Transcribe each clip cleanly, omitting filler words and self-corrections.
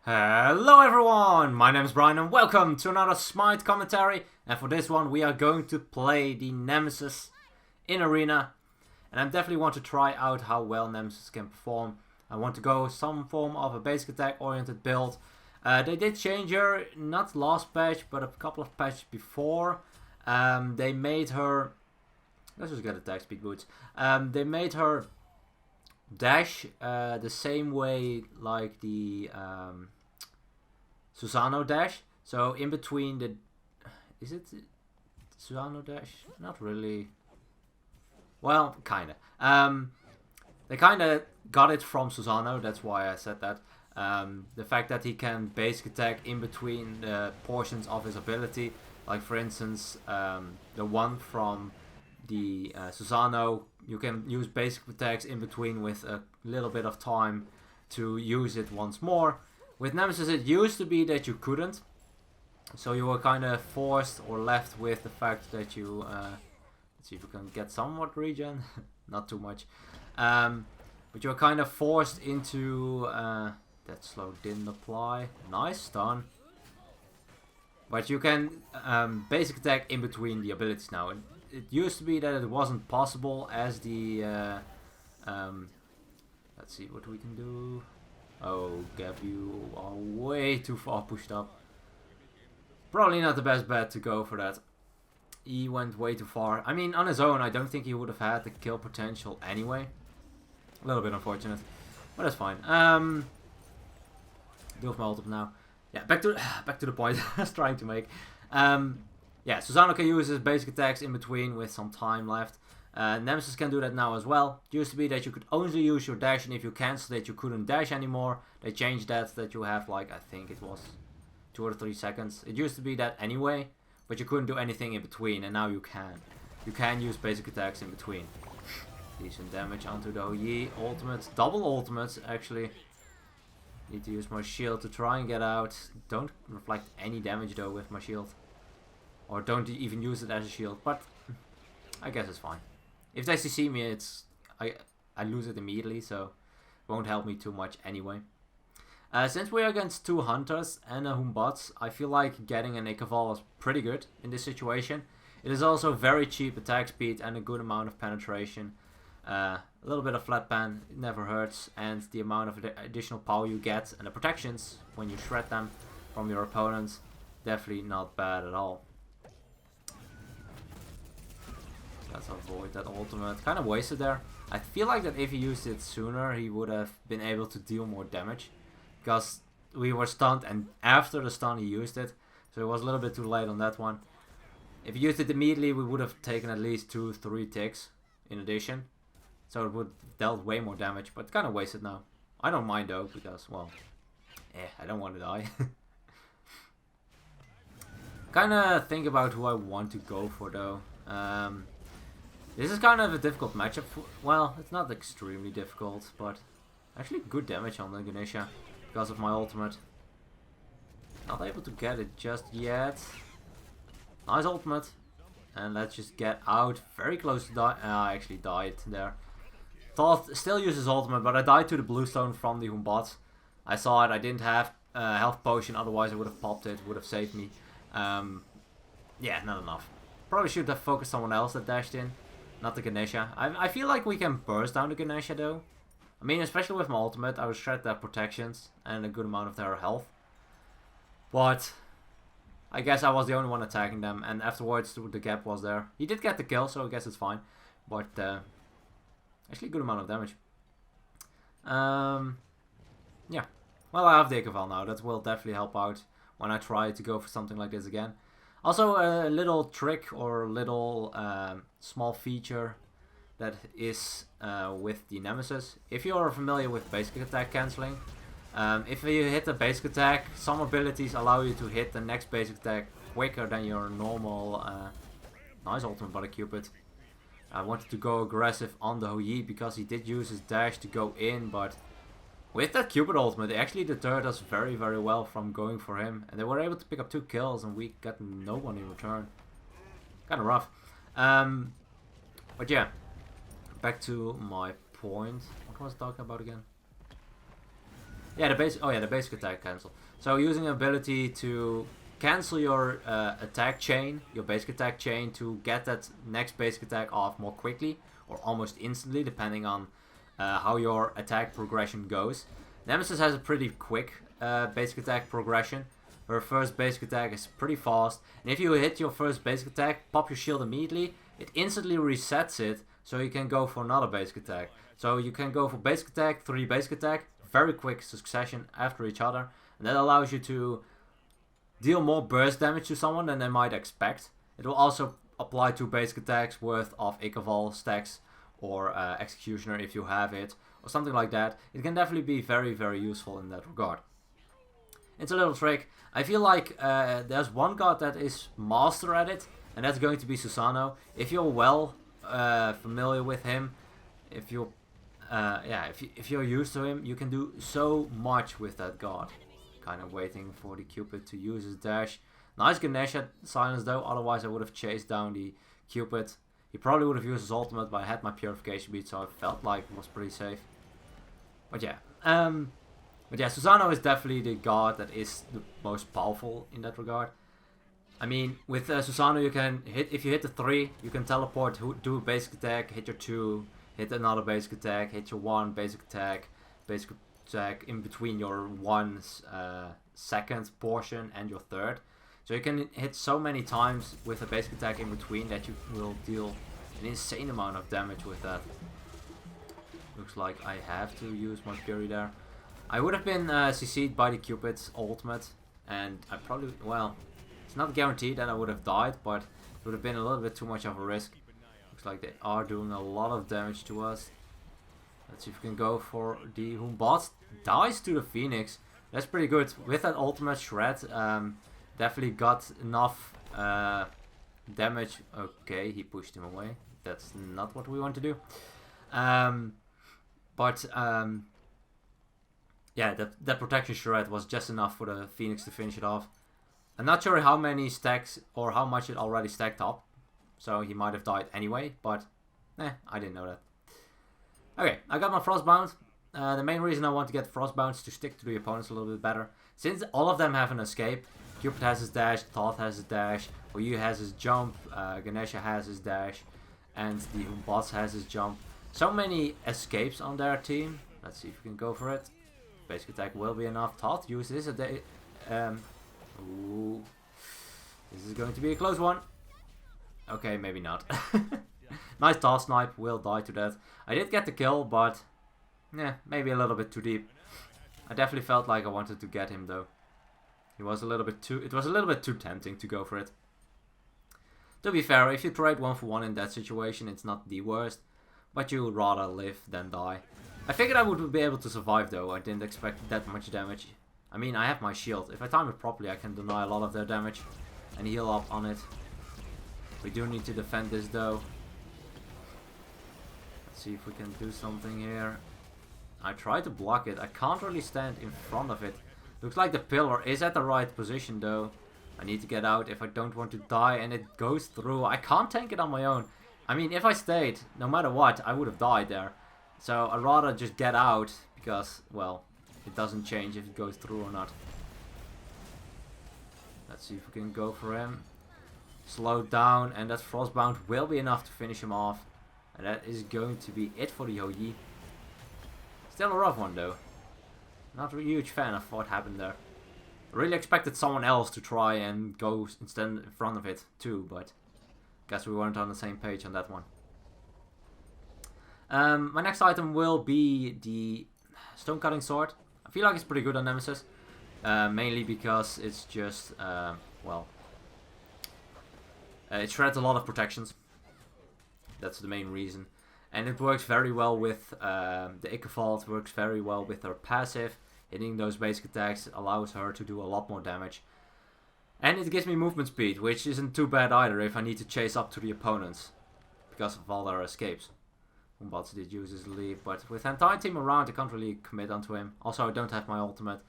Hello everyone, my name is Brian and welcome to another Smite commentary, and for this one we are going to play the Nemesis in Arena, and I definitely want to try out how well Nemesis can perform. I want to go some form of a basic attack oriented build. They did change her, not last patch but a couple of patches before. They made her, let's just get attack speed boots, they made her dash the same way like the Susano dash. So in between the, is it Susano dash? Not really. Well, kinda. They kinda got it from Susano. That's why I said that. The fact that he can basic attack in between the portions of his ability, like for instance, the one from the Susano, you can use basic attacks in between with a little bit of time to use it once more. With Nemesis it used to be that you couldn't, so you were kind of forced or left with the fact that you, let's see if we can get somewhat regen, not too much, but you were kind of forced into, that slow didn't apply, nice stun, but you can basic attack in between the abilities now. It used to be that it wasn't possible as the, let's see what we can do. Oh, Gab, you are way too far pushed up. Probably not the best bet to go for that. He went way too far. I mean, on his own, I don't think he would have had the kill potential anyway. A little bit unfortunate, but that's fine. Do with my ultimate now. Yeah, back to the point I was trying to make. Yeah, Susano can use his basic attacks in between with some time left. Nemesis can do that now as well. It used to be that you could only use your dash, and if you cancelled it you couldn't dash anymore. They changed that you have, like, I think it was 2 or 3 seconds. It used to be that anyway, but you couldn't do anything in between, and now you can. You can use basic attacks in between. Decent damage onto the Yi ultimate. Double ultimates actually. Need to use my shield to try and get out. Don't reflect any damage though with my shield. Or don't even use it as a shield, but I guess it's fine. If they CC me, I lose it immediately, so it won't help me too much anyway. Since we are against 2 hunters and a Humbats, I feel like getting an Ikaval is pretty good in this situation. It is also very cheap attack speed and a good amount of penetration. A little bit of flat pan, it never hurts, and the amount of additional power you get and the protections when you shred them from your opponents, definitely not bad at all. Let's avoid that ultimate. Kind of wasted there. I feel like that if he used it sooner, he would have been able to deal more damage. Because we were stunned, and after the stun he used it. So it was a little bit too late on that one. If he used it immediately, we would have taken at least 2-3 ticks in addition. So it would have dealt way more damage, but kind of wasted now. I don't mind though, because, well, I don't want to die. Kind of think about who I want to go for though. This is kind of a difficult matchup. Well, it's not extremely difficult, but actually good damage on the Ganesha because of my ultimate. Not able to get it just yet. Nice ultimate. And let's just get out. Very close to die. I actually died there. Thought still uses ultimate, but I died to the bluestone from the Humbats. I saw it. I didn't have health potion, otherwise I would have popped it. Would have saved me. Yeah, not enough. Probably should have focused someone else that dashed in. Not the Ganesha. I feel like we can burst down the Ganesha though. I mean, especially with my ultimate, I will shred their protections and a good amount of their health. But I guess I was the only one attacking them, and afterwards the gap was there. He did get the kill, so I guess it's fine. But actually a good amount of damage. Yeah. Well, I have the Ikaval now. That will definitely help out when I try to go for something like this again. Also, a little trick or little small feature that is with the Nemesis. If you are familiar with basic attack cancelling, if you hit a basic attack, some abilities allow you to hit the next basic attack quicker than your normal. Nice ultimate by the Cupid. I wanted to go aggressive on the Yi because he did use his dash to go in, but with that Cupid ultimate, it actually deterred us very, very well from going for him. And they were able to pick up 2 kills and we got no one in return. Kind of rough. But yeah, back to my point. What was I talking about again? Yeah, the basic. Oh yeah, the basic attack cancel. So using ability to cancel your attack chain, your basic attack chain, to get that next basic attack off more quickly or almost instantly, depending on how your attack progression goes. Nemesis has a pretty quick basic attack progression. Her first basic attack is pretty fast, and if you hit your first basic attack, pop your shield immediately, it instantly resets it, so you can go for another basic attack. So you can go for basic attack, 3 basic attack, very quick succession after each other, and that allows you to deal more burst damage to someone than they might expect. It will also apply to basic attacks worth of Ikaval stacks or Executioner if you have it, or something like that. It can definitely be very, very useful in that regard. It's a little trick. I feel like there's one god that is master at it, and that's going to be Susano. If you're well familiar with him, if you're if you're used to him, you can do so much with that god. Kind of waiting for the Cupid to use his dash. Nice Ganesha silence though, otherwise I would have chased down the Cupid. He probably would have used his ultimate, but I had my purification bead, so I felt like it was pretty safe. But yeah, Susano is definitely the god that is the most powerful in that regard. I mean, with Susano you can hit, if you hit the 3, you can teleport, do a basic attack, hit your 2, hit another basic attack, hit your 1 basic attack in between your 1 second portion and your 3rd. So you can hit so many times with a basic attack in between that you will deal an insane amount of damage with that. Looks like I have to use my Fury there. I would have been CC'd by the Cupid's ultimate, and I probably, well, it's not guaranteed that I would have died, but it would have been a little bit too much of a risk. Looks like they are doing a lot of damage to us. Let's see if we can go for the Humbot. Dies to the Phoenix. That's pretty good. With that ultimate shred, definitely got enough damage. Okay, he pushed him away. That's not what we want to do. Yeah, that protection shred was just enough for the Phoenix to finish it off. I'm not sure how many stacks or how much it already stacked up. So he might have died anyway, but I didn't know that. Okay, I got my Frostbound. The main reason I want to get Frostbound is to stick to the opponents a little bit better. Since all of them have an escape, Cupid has his dash, Thoth has his dash, Oyu has his jump, Ganesha has his dash, and the Humbot has his jump. So many escapes on their team. Let's see if we can go for it. Basic attack will be enough. Thoth uses a ooh. This is going to be a close one. Okay, maybe not. Nice Thoth snipe, will die to that. I did get the kill, but maybe a little bit too deep. I definitely felt like I wanted to get him though. It was a little bit too tempting to go for it. To be fair, if you trade 1-for-1 in that situation, it's not the worst, but you would rather live than die. I figured I would be able to survive though. I didn't expect that much damage. I mean, I have my shield. If I time it properly, I can deny a lot of their damage and heal up on it. We do need to defend this though. Let's see if we can do something here. I try to block it. I can't really stand in front of it. Looks like the pillar is at the right position though. I need to get out if I don't want to die, and it goes through. I can't tank it on my own. I mean, if I stayed, no matter what, I would have died there. So I'd rather just get out because, well, it doesn't change if it goes through or not. Let's see if we can go for him. Slow down, and that Frostbound will be enough to finish him off. And that is going to be it for the Yoyi. Still a rough one though. Not a huge fan of what happened there. I really expected someone else to try and go instead in front of it too, but guess we weren't on the same page on that one. My next item will be the Stone Cutting Sword. I feel like it's pretty good on Nemesis. Mainly because it's just, it shreds a lot of protections. That's the main reason. And it works very well with the Ikaval, works very well with her passive. Hitting those basic attacks allows her to do a lot more damage. And it gives me movement speed, which isn't too bad either if I need to chase up to the opponents. Because of all their escapes. Humbot did use his leave, but with the entire team around I can't really commit onto him. Also I don't have my ultimate.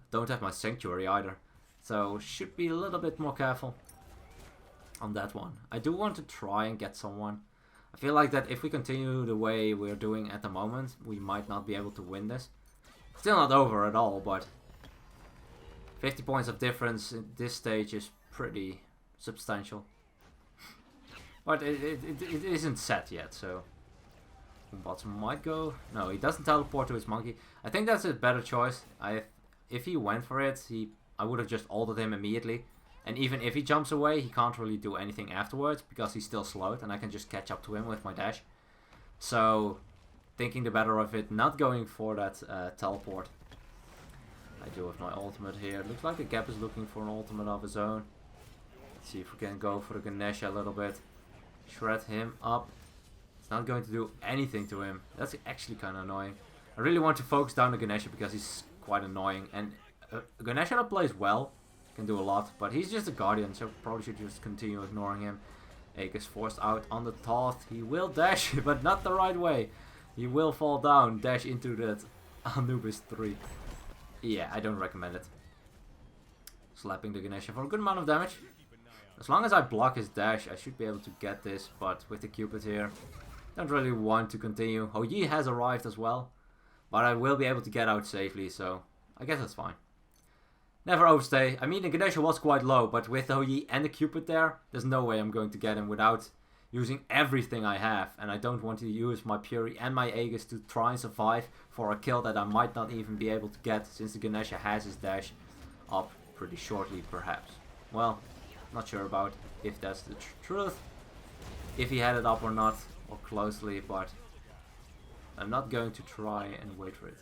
Don't have my Sanctuary either. So should be a little bit more careful on that one. I do want to try and get someone. I feel like that if we continue the way we're doing at the moment, we might not be able to win this. Still not over at all, but 50 points of difference in this stage is pretty substantial. But it isn't set yet, so Bots might go. No, he doesn't teleport to his monkey. I think that's a better choice. If he went for it, I would have just ulted him immediately. And even if he jumps away, he can't really do anything afterwards because he's still slowed, and I can just catch up to him with my dash. So, thinking the better of it, not going for that teleport. I do have my ultimate here. It looks like the Gap is looking for an ultimate of his own. Let's see if we can go for the Ganesha a little bit. Shred him up. It's not going to do anything to him. That's actually kind of annoying. I really want to focus down the Ganesha because he's quite annoying. And Ganesha that plays well can do a lot, but he's just a Guardian, so probably should just continue ignoring him. Aegis is forced out on the Thoth. He will dash, but not the right way. He will fall down, dash into that Anubis 3. Yeah, I don't recommend it. Slapping the Ganesha for a good amount of damage. As long as I block his dash, I should be able to get this, but with the Cupid here, don't really want to continue. Hou Yi has arrived as well, but I will be able to get out safely, so I guess that's fine. Never overstay. I mean, the Ganesha was quite low, but with Hou Yi and the Cupid there, there's no way I'm going to get him without using everything I have. And I don't want to use my Fury and my Aegis to try and survive for a kill that I might not even be able to get, since the Ganesha has his dash up pretty shortly, perhaps. Well, not sure about if that's the truth, if he had it up or not, or closely, but I'm not going to try and wait for it.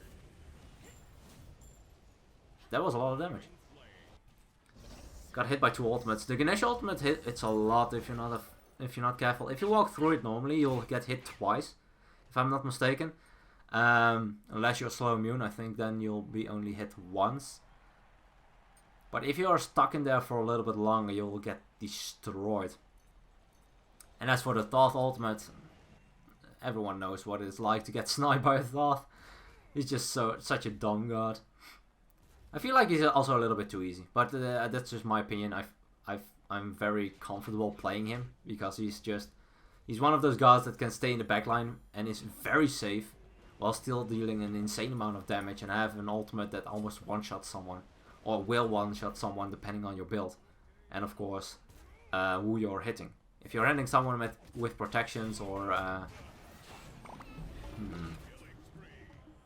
That was a lot of damage. Got hit by 2 ultimates. The Ganesha ultimate it's a lot if you're not careful. If you walk through it normally, you'll get hit twice, if I'm not mistaken. Unless you're slow immune, I think then you'll be only hit once. But if you are stuck in there for a little bit longer, you'll get destroyed. And as for the Thoth ultimate, everyone knows what it's like to get sniped by a Thoth. He's just such a dumb god. I feel like he's also a little bit too easy, but that's just my opinion. I'm very comfortable playing him because he's one of those gods that can stay in the backline and is very safe while still dealing an insane amount of damage and have an ultimate that almost one-shots someone, or will one-shot someone depending on your build, and of course who you're hitting. If you're hitting someone with protections or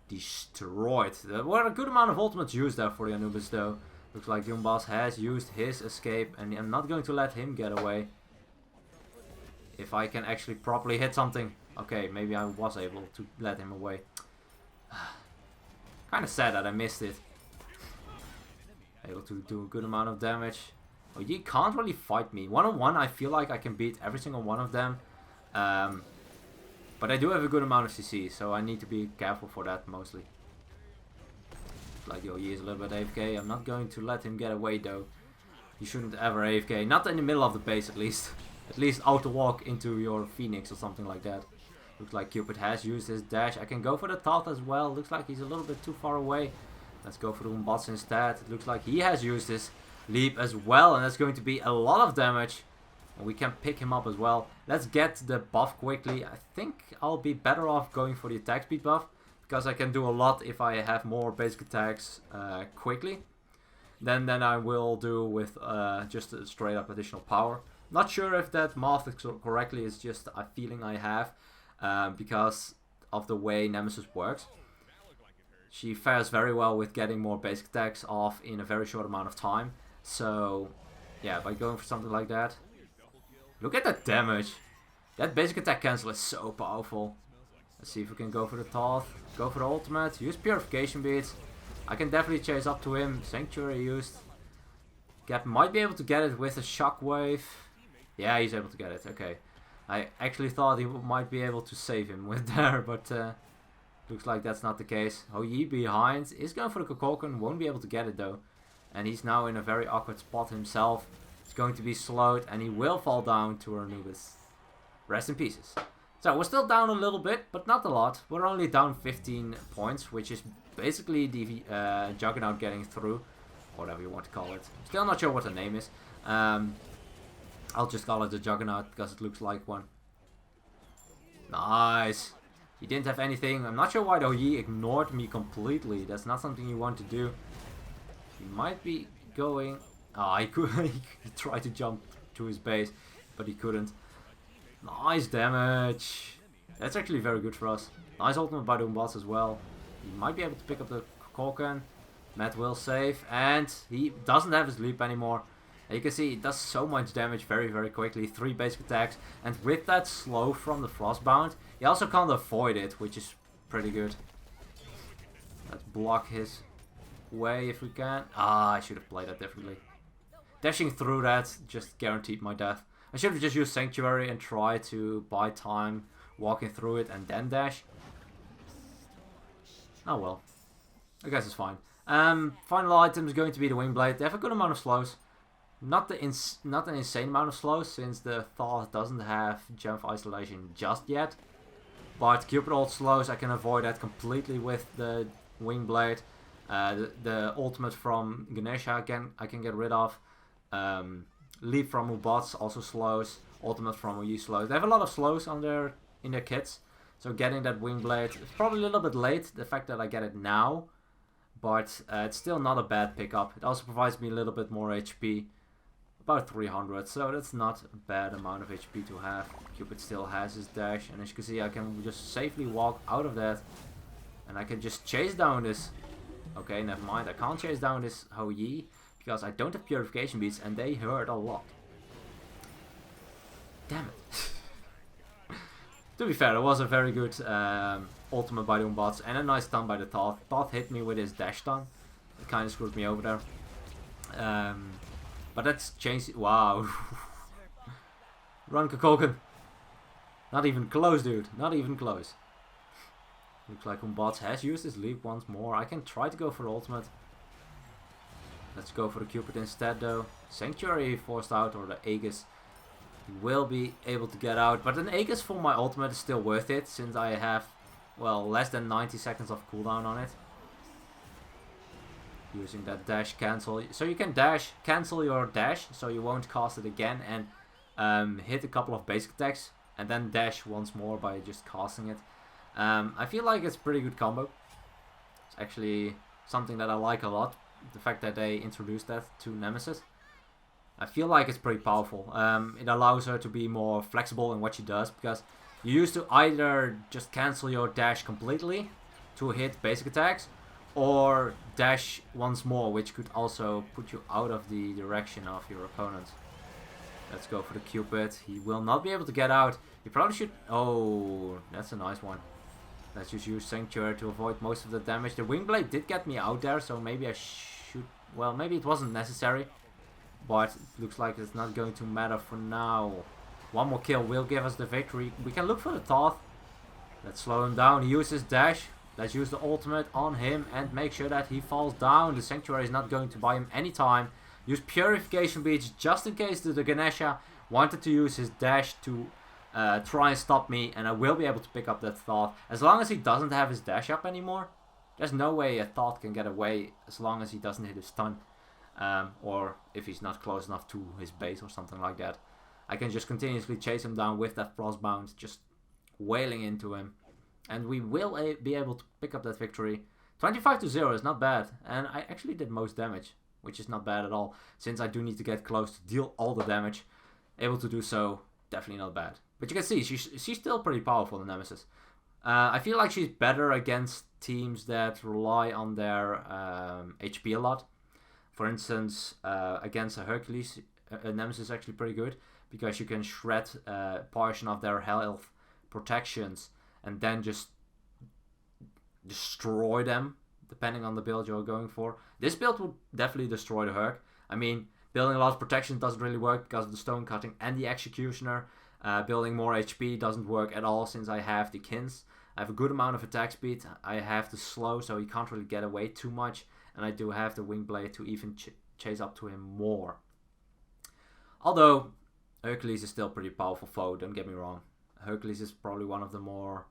destroyed. There were a good amount of ultimates used there for the Anubis though. Looks like Yumbas has used his escape, and I'm not going to let him get away. If I can actually properly hit something. Okay, maybe I was able to let him away. Kinda sad that I missed it. Able to do a good amount of damage. Oh, you can't really fight me. 1-on-1 I feel like I can beat every single one of them. But I do have a good amount of CC, so I need to be careful for that mostly. Like Hou Yi is a little bit AFK. I'm not going to let him get away though. You shouldn't ever AFK. Not in the middle of the base at least. At least auto walk into your Phoenix or something like that. Looks like Cupid has used his dash. I can go for the Thoth as well. Looks like he's a little bit too far away. Let's go for the Umbats instead. It looks like he has used his leap as well, and that's going to be a lot of damage. And we can pick him up as well. Let's get the buff quickly. I think I'll be better off going for the attack speed buff, because I can do a lot if I have more basic attacks quickly than I will do with just a straight up additional power. Not sure if that math is correctly, it's just a feeling I have because of the way Nemesis works. She fares very well with getting more basic attacks off in a very short amount of time. So yeah, by going for something like that. Look at that damage. That basic attack cancel is so powerful. Let's see if we can go for the Thoth. Go for the ultimate. Use Purification Beads. I can definitely chase up to him. Sanctuary used. Gap might be able to get it with a Shockwave. Yeah, he's able to get it. Okay. I actually thought he might be able to save him with there, but looks like that's not the case. Hou Yi behind is going for the Kokoken. Won't be able to get it though. And he's now in a very awkward spot himself. He's going to be slowed and he will fall down to Anubis. Rest in pieces. So we're still down a little bit, but not a lot. We're only down 15 points, which is basically the Juggernaut getting through. Whatever you want to call it. Still not sure what the name is. I'll just call it the Juggernaut because it looks like one. Nice. He didn't have anything. I'm not sure why though. He ignored me completely. That's not something you want to do. He might be going... Ah, he could. He tried to jump to his base, but he couldn't. Nice damage. That's actually very good for us. Nice ultimate by the boss as well. He might be able to pick up the Korkan. Matt will save, and he doesn't have his leap anymore. And you can see it does so much damage very, very quickly. 3 basic attacks, and with that slow from the Frostbound, he also can't avoid it, which is pretty good. Let's block his way if we can. Ah, I should have played that differently. Dashing through that just guaranteed my death. I should have just used Sanctuary and tried to buy time walking through it and then dash. Oh well. I guess it's fine. Final item is going to be the Wingblade. They have a good amount of slows. Not an insane amount of slows, since the Thoth doesn't have Gem of Isolation just yet. But Cupid ult slows, I can avoid that completely with the Wingblade. The ultimate from Ganesha I can get rid of. Leap from Ubots also slows. Ultimate from Uyi slows. They have a lot of slows in their kits. So getting that Wingblade is probably a little bit late, the fact that I get it now. But it's still not a bad pickup. It also provides me a little bit more HP. About 300, so that's not a bad amount of HP to have. Cupid still has his dash, and as you can see I can just safely walk out of that. And I can just chase down this... Okay, never mind, I can't chase down this Hou Yi, because I don't have Purification Beads, and they hurt a lot. Damn it. To be fair, it was a very good ultimate by the Umbots, and a nice stun by the Thoth. Thoth hit me with his dash stun. It kind of screwed me over there. But that's changed. Wow. Run, Kukulkan. Not even close, dude. Not even close. Looks like Umbots has used his leap once more. I can try to go for the ultimate. Let's go for the Cupid instead, though. Sanctuary forced out, or the Aegis. He will be able to get out. But an Aegis for my ultimate is still worth it, since I have, well, less than 90 seconds of cooldown on it. Using that dash cancel. So you can dash, cancel your dash, so you won't cast it again, and hit a couple of basic attacks, and then dash once more by just casting it. I feel like it's a pretty good combo. It's actually something that I like a lot. The fact that they introduced that to Nemesis. I feel like it's pretty powerful. It allows her to be more flexible in what she does, because you used to either just cancel your dash completely to hit basic attacks, or dash once more, which could also put you out of the direction of your opponent. Let's go for the Cupid. He will not be able to get out. He probably should... Oh, that's a nice one. Let's just use Sanctuary to avoid most of the damage. The Wingblade did get me out there, so maybe I should... Well, maybe it wasn't necessary. But it looks like it's not going to matter for now. One more kill will give us the victory. We can look for the Thoth. Let's slow him down. He uses dash. Let's use the ultimate on him and make sure that he falls down. The Sanctuary is not going to buy him any time. Use Purification Beads just in case the Ganesha wanted to use his dash to try and stop me. And I will be able to pick up that Thoth. As long as he doesn't have his dash up anymore, there's no way a Thoth can get away as long as he doesn't hit his stun. Or if he's not close enough to his base or something like that. I can just continuously chase him down with that Frostbound, just wailing into him. And we will be able to pick up that victory. 25-0 is not bad. And I actually did most damage, which is not bad at all. Since I do need to get close to deal all the damage. Able to do so, definitely not bad. But you can see, she's still pretty powerful, the Nemesis. I feel like she's better against teams that rely on their HP a lot. For instance, against a Hercules, Nemesis is actually pretty good. Because you can shred a portion of their health protections. And then just destroy them, depending on the build you're going for. This build would definitely destroy the Herc. I mean, building a lot of protection doesn't really work because of the stone cutting and the executioner. Building more HP doesn't work at all since I have the Kins. I have a good amount of attack speed. I have the slow, so he can't really get away too much. And I do have the Wingblade to even chase up to him more. Although, Hercules is still a pretty powerful foe, don't get me wrong. Hercules is probably one of the more...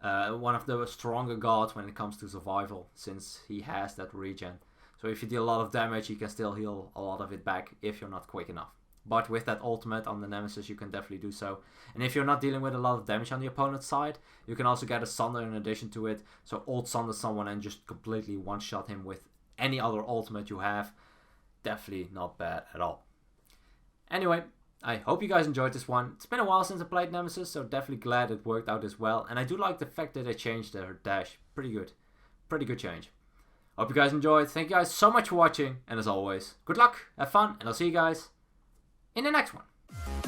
one of the stronger gods when it comes to survival, since he has that regen. So if you deal a lot of damage, you can still heal a lot of it back if you're not quick enough. But with that ultimate on the Nemesis, you can definitely do so. And if you're not dealing with a lot of damage on the opponent's side, you can also get a Sunder in addition to it. So ult Sunder someone and just completely one-shot him with any other ultimate you have. Definitely not bad at all. Anyway, I hope you guys enjoyed this one. It's been a while since I played Nemesis, so definitely glad it worked out as well. And I do like the fact that they changed their dash. Pretty good. Pretty good change. Hope you guys enjoyed. Thank you guys so much for watching. And as always, good luck, have fun, and I'll see you guys in the next one.